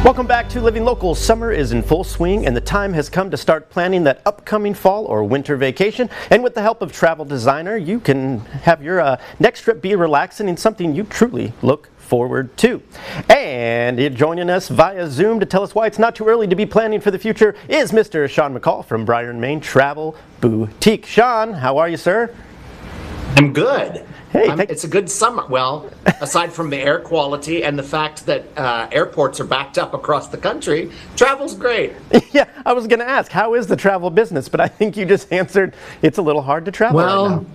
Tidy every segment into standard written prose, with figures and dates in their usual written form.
Welcome back to Living Local. Summer is in full swing and the time has come to start planning that upcoming fall or winter vacation. And with the help of Travel Designer, you can have your next trip be relaxing and something you truly look forward to. And joining us via Zoom to tell us why it's not too early to be planning for the future is Mr. Sean McCall from Bryan, Maine Travel Boutique. Sean, how are you, sir? I'm good. Hey, it's a good summer. Well, aside from the air quality and the fact that airports are backed up across the country, travel's great. Yeah, I was going to ask, how is the travel business? But I think you just answered it's a little hard to travel right now.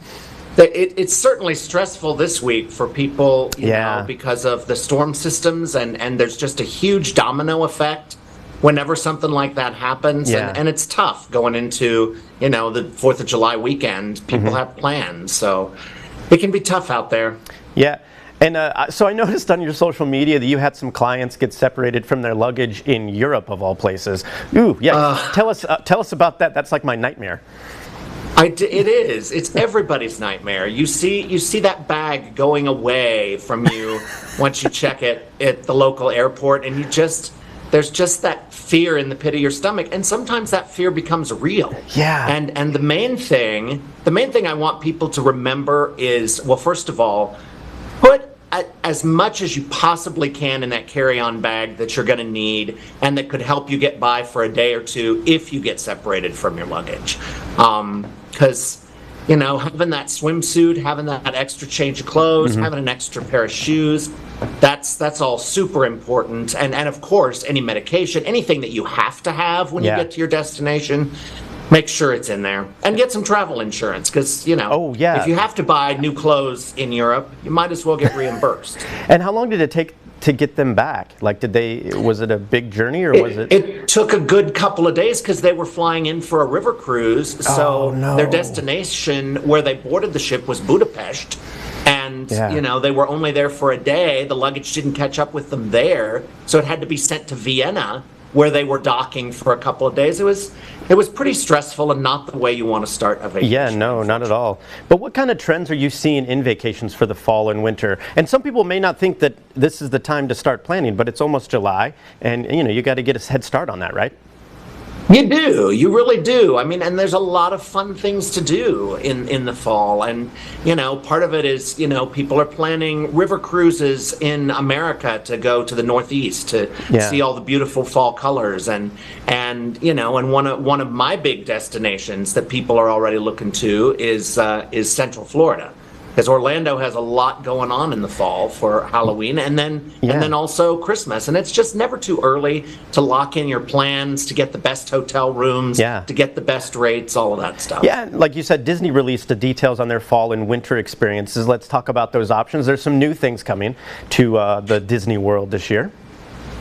It's certainly stressful this week for people, you know, because of the storm systems, and there's just a huge domino effect whenever something like that happens. And it's tough going into, you know, the 4th of July weekend. People have plans, so it can be tough out there. Yeah. And so I noticed on your social media that you had some clients get separated from their luggage in Europe, of all places. Ooh, yeah. Tell us about that. That's like my nightmare. It is. It's everybody's nightmare. You see that bag going away from you once you check it at the local airport, and there's just that fear in the pit of your stomach, and sometimes that fear becomes real. Yeah. And the main thing I want people to remember is, well, first of all, put as much as you possibly can in that carry-on bag that you're going to need and that could help you get by for a day or two if you get separated from your luggage. Because, you know, having that swimsuit, having that extra change of clothes, having an extra pair of shoes, that's all super important. And of course, any medication, anything that you have to have when you get to your destination, make sure it's in there. And get some travel insurance, because, you know, if you have to buy new clothes in Europe, you might as well get reimbursed. And how long did it take to get them back? Like, was it a big journey, or was it? It took a good couple of days because they were flying in for a river cruise. So their destination where they boarded the ship was Budapest. And, you know, they were only there for a day. The luggage didn't catch up with them there. So it had to be sent to Vienna, where they were docking for a couple of days. It was pretty stressful and not the way you want to start a vacation. Yeah, no, not at all. But what kind of trends are you seeing in vacations for the fall and winter? And some people may not think that this is the time to start planning, but it's almost July, and you know, you got to get a head start on that, right? You do. You really do. I mean, and there's a lot of fun things to do in the fall. And, you know, part of it is, you know, people are planning river cruises in America to go to the Northeast to see all the beautiful fall colors. And you know, and one of my big destinations that people are already looking to is Central Florida. Because Orlando has a lot going on in the fall for Halloween and then also Christmas. And it's just never too early to lock in your plans, to get the best hotel rooms, to get the best rates, all of that stuff. Yeah, like you said, Disney released the details on their fall and winter experiences. Let's talk about those options. There's some new things coming to the Disney World this year.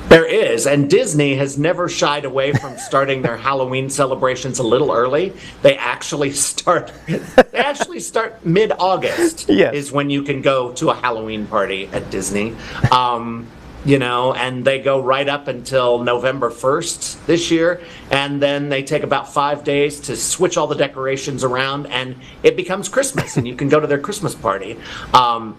There is, and Disney has never shied away from starting their Halloween celebrations a little early. They actually start mid-August is when you can go to a Halloween party at Disney. You know, and they go right up until November 1st this year, and then they take about 5 days to switch all the decorations around, and it becomes Christmas, and you can go to their Christmas party.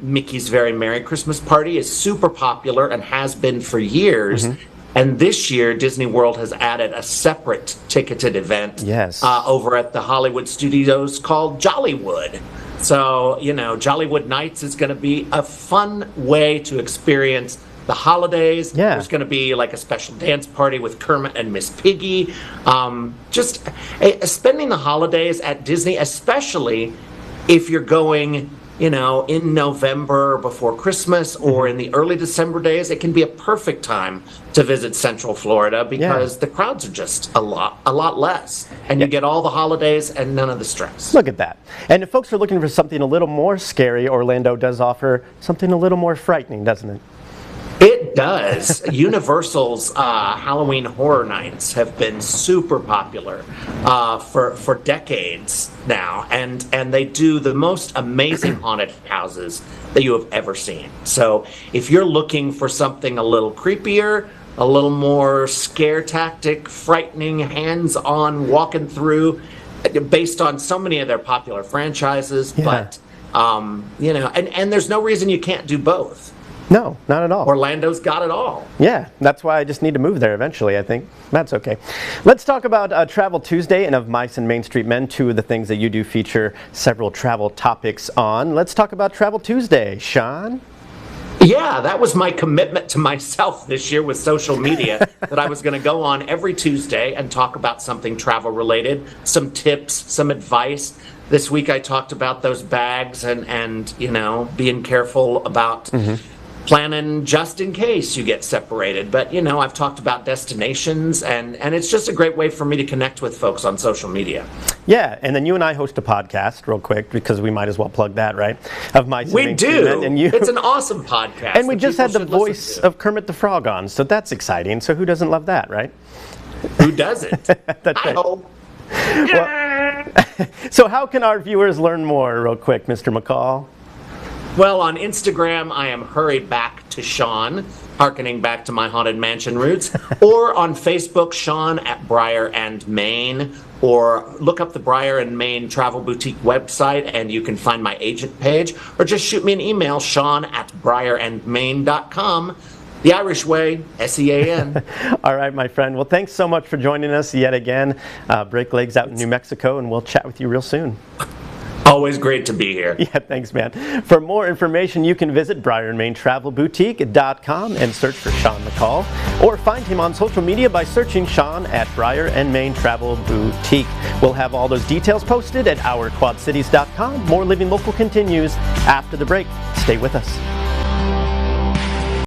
Mickey's Very Merry Christmas Party is super popular and has been for years. And this year, Disney World has added a separate ticketed event over at the Hollywood Studios called Jollywood. So, you know, Jollywood Nights is going to be a fun way to experience the holidays. There's going to be like a special dance party with Kermit and Miss Piggy. Just spending the holidays at Disney, especially if you're going, you know, in November before Christmas or in the early December days, it can be a perfect time to visit Central Florida because the crowds are just a lot less. And you get all the holidays and none of the stress. Look at that. And if folks are looking for something a little more scary, Orlando does offer something a little more frightening, doesn't it? It does. Universal's Halloween Horror Nights have been super popular for decades now, and they do the most amazing haunted houses that you have ever seen. So if you're looking for something a little creepier, a little more scare tactic, frightening, hands-on, walking through, based on so many of their popular franchises, but you know, and there's no reason you can't do both. No, not at all. Orlando's got it all. Yeah, that's why I just need to move there eventually, I think. That's okay. Let's talk about Travel Tuesday and Of Mice and Main Street Men, two of the things that you do feature several travel topics on. Let's talk about Travel Tuesday. Sean? Yeah, that was my commitment to myself this year with social media, that I was going to go on every Tuesday and talk about something travel related, some tips, some advice. This week I talked about those bags and being careful about planning just in case you get separated. But, I've talked about destinations, and it's just a great way for me to connect with folks on social media. Yeah, and then you and I host a podcast real quick, because we might as well plug that, right? Of Mice We and do. And you, it's an awesome podcast. and we just had the voice of Kermit the Frog on, so that's exciting. So who doesn't love that, right? Who doesn't? That's I right. hope. Well, so how can our viewers learn more real quick, Mr. McCall? Well, on Instagram, I am Hurry Back to Sean, hearkening back to my Haunted Mansion roots. Or on Facebook, Sean at Briar and Main. Or look up the Briar and Main Travel Boutique website, and you can find my agent page. Or just shoot me an email, Sean at briarandmain.com. The Irish way, SEAN. All right, my friend. Well, thanks so much for joining us yet again. Break legs out in New Mexico, and we'll chat with you real soon. Always great to be here. Yeah, thanks, man. For more information, you can visit briarandmaintravelboutique.com and search for Sean McCall, or find him on social media by searching Sean at Briar and Main Travel Boutique. We'll have all those details posted at ourquadcities.com. More Living Local continues after the break. Stay with us.